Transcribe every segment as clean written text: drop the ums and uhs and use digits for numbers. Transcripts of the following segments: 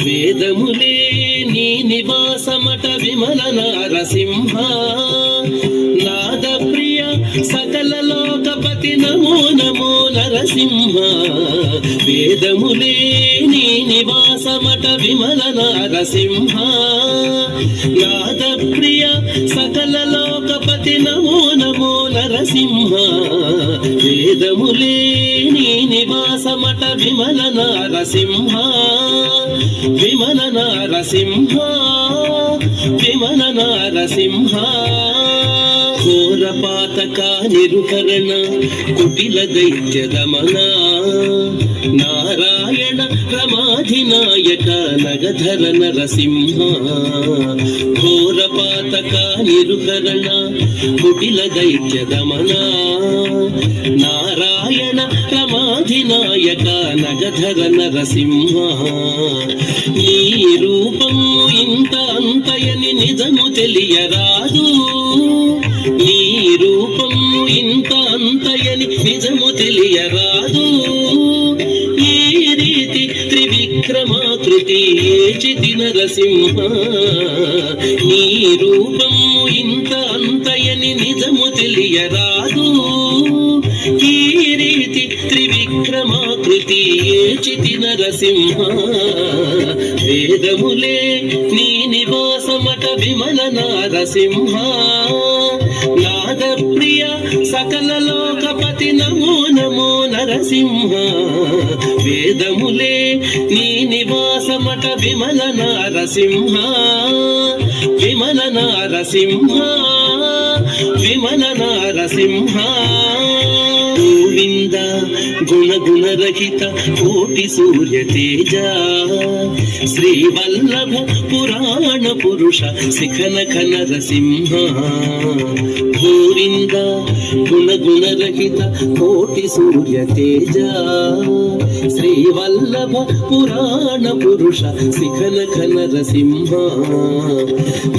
వేదములే నీ నివాసమట విమల నారసింహ నాద ప్రియ సకల లోకపతి నమో నమో నరసింహ వేదములే నీ నివాసమట విమల నారసింహ నాద ప్రియ సకల లోకపతి నమో నమో నరసింహ వేదములే నీ నివాసమట విమల నారసింహ విమల నారసింహ విమల నారసింహ ఘోర పాతక నిరుకరణ కుటిల దైత్య దమన నారాయణ రమాధినాయక నగధర నరసింహ ఘోర పాతక నిరుకరణ కుటిల దైత్య దమన నారాయణ రమాధినాయక నగధర నరసింహ నీ రూపము ఇంత అంతయని నిజము తెలియరాదు నీ రూపము ఇంత అంతయని నిజము తెలియరాదు ఈ రీతి త్రివిక్రమాకృతి ఏచితి నరసింహ నీ రూపము ఇంత అంతయని నిజము తెలియరాదు ఈ రీతి త్రివిక్రమాకృతి ఏచితి నరసింహ వేదములే నీ నివాసమట విమల నారసింహ నాద ప్రియ సకల లోకపతి నమో నమో నరసింహ వేదములే నీ నివాసమట విమల నారసింహ విమల నారసింహ విమల నారసింహ గోవింద గుణ రహిత కోటి సూర్య తేజ శ్రీవల్లభ పురాణ పురుష శిఖనఖ నరసింహ గోవింద గుణ రహిత కోటి సూర్య తేజ శ్రీవల్లభ పురాణ పురుష శిఖనఖ నరసింహ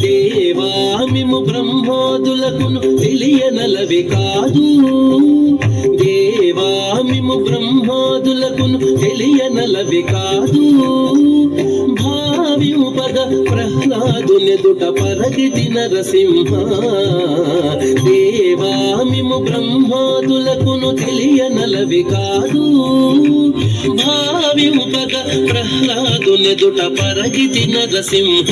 దేవామిము బ్రహ్మోదులకును తెలియనలవి కాదు దేవామిము బ్రహ్మాదులకును తెలియనలవి కాదు భావ్యుపద ప్రహ్లాదునెదుట పరగితి నరసింహ దేవామిము బ్రహ్మాదులకును తెలియనలవి కాదు భావ్యుపద ప్రహ్లాదునెదుట పరగితి నరసింహ